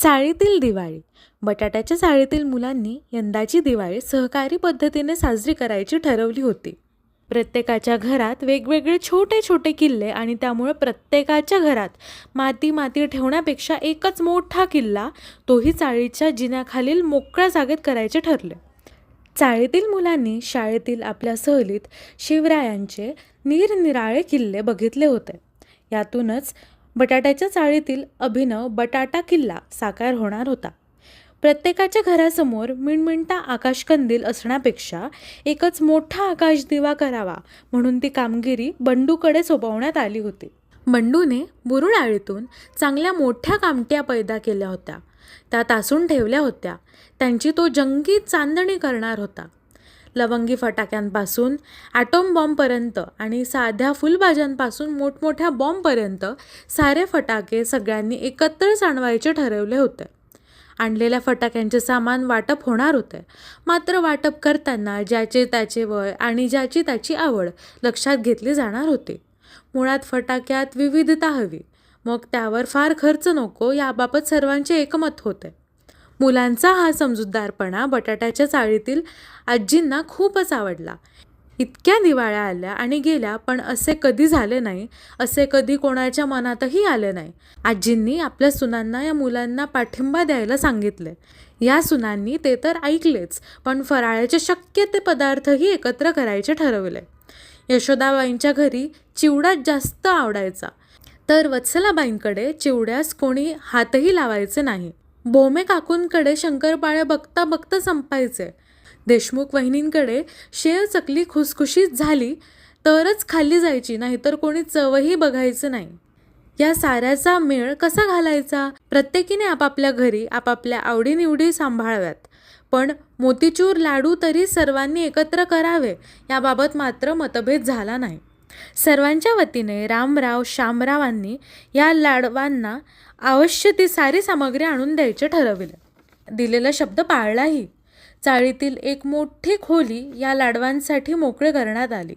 चाळीतील दिवाळी. बटाट्याच्या चाळीतील मुलांनी यंदाची दिवाळी सहकारी पद्धतीने साजरी करायची ठरवली होती. प्रत्येकाच्या घरात वेगवेगळे छोटे छोटे किल्ले आणि त्यामुळे प्रत्येकाच्या घरात माती ठेवण्यापेक्षा एकच मोठा किल्ला, तोही चाळीच्या जिन्याखालील मोकळ्या जागेत करायचे ठरले. चाळीतील मुलांनी शाळेतील आपल्या सहलीत शिवरायांचे निरनिराळे किल्ले बघितले होते. यातूनच बटाट्याच्या चाळीतील अभिनव बटाटा किल्ला साकार होणार होता. प्रत्येकाच्या घरासमोर मिणमिणता आकाशकंदील असण्यापेक्षा एकच मोठा आकाशदिवा करावा म्हणून ती कामगिरी बंडूकडे सोपवण्यात आली होती. बंडूने बुरुडाळीतून चांगल्या मोठ्या कामट्या पैदा केल्या होत्या. त्या तासून ठेवल्या होत्या. त्यांची तो जंगी चांदणी करणार होता. लवंगी फटाक्यांपासून ॲटॉम बॉम्बपर्यंत आणि साध्या फुलभाज्यांपासून मोठमोठ्या बॉम्बपर्यंत सारे फटाके सगळ्यांनी एकत्रच आणवायचे ठरवले होते. आणलेल्या फटाक्यांचे सामान वाटप होणार होते. मात्र वाटप करताना ज्याचे त्याचे वय आणि ज्याची त्याची आवड लक्षात घेतली जाणार होती. मुळात फटाक्यात विविधता हवी, मग त्यावर फार खर्च नको याबाबत सर्वांचे एकमत होते. मुलांचा हा समजूतदारपणा बटाट्याच्या चाळीतील आजींना खूपच आवडला. इतक्या दिवाळ्या आल्या आणि गेल्या, पण असे कधी झाले नाही, असे कधी कोणाच्या मनातही आले नाही. आजींनी आपल्या सुनांना या मुलांना पाठिंबा द्यायला सांगितले. या सुनांनी ते तर ऐकलेच, पण फराळाचे शक्य ते पदार्थही एकत्र करायचे ठरवले. यशोदाबाईंच्या घरी चिवडा जास्त आवडायचा, तर वत्सलाबाईंकडे चिवड्यास कोणी हातही लावायचे नाही. भोमे काकूंकडे शंकरपाळे बघता बघता संपायचे. देशमुख वहिनींकडे शेव चकली खुसखुशीत झाली तरच खाल्ली जायची, नाहीतर कोणी चवही बघायचं नाही. या साऱ्याचा मेळ कसा घालायचा? प्रत्येकीने आपापल्या घरी आपापल्या आवडीनिवडी सांभाळाव्यात, पण मोतीचूर लाडू तरी सर्वांनी एकत्र करावे याबाबत मात्र मतभेद झाला नाही. सर्वांच्या वतीने रामराव शामरावांनी या लाडवांना अवश्य ती सारी सामग्री आणून द्यायचे ठरविले. दिलेला शब्द पाळलाही. चाळीतील एक मोठी खोली या लाडवांसाठी मोकळे करण्यात आली.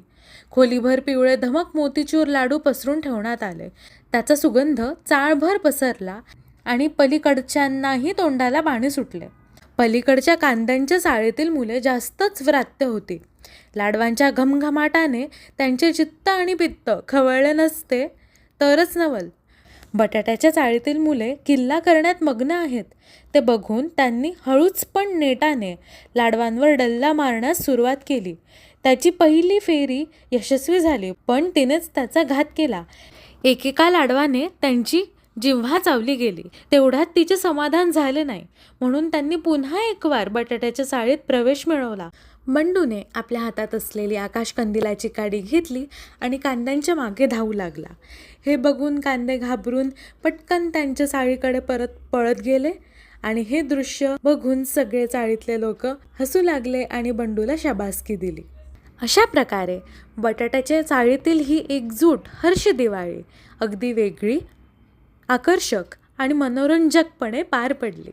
खोलीभर पिवळे धमक मोतीचूर लाडू पसरून ठेवण्यात आले. त्याचा सुगंध चाळभर पसरला आणि पलीकडच्यांनाही तोंडाला पाणी सुटले. पलीकडच्या कांद्यांच्या चाळीतील मुले जास्तच व्रात्य होती. लाडवांच्या घमघमाटाने त्यांचे चित्त आणि पित्त खवळले नसते तरच नवल. बटाट्याच्या चाळीतील मुले किल्ला करण्यात मग्न आहेत ते बघून त्यांनी हळूच पण नेटाने लाडवांवर डल्ला मारण्यास सुरुवात केली. त्याची पहिली फेरी यशस्वी झाली, पण तिनेच त्याचा घात केला. एकेका लाडवाने त्यांची जिव्हा चावली गेली. तेवढ्यात तिचे समाधान झाले नाही, म्हणून त्यांनी पुन्हा एक वार बटाट्याच्या चाळीत प्रवेश मिळवला. बंडूने आपल्या हातात असलेली आकाशकंदिलाची काडी घेतली आणि कांद्यांच्या मागे धावू लागला. हे बघून कांदे घाबरून पटकन त्यांच्या चाळीकडे परत पळत गेले आणि हे दृश्य बघून सगळे चाळीतले लोक हसू लागले आणि बंडूला शाबासकी दिली. अशा प्रकारे बटाट्याच्या चाळीतील ही एकजूट हर्ष दिवाळी अगदी वेगळी, आकर्षक आणि मनोरंजकपणे पार पडली.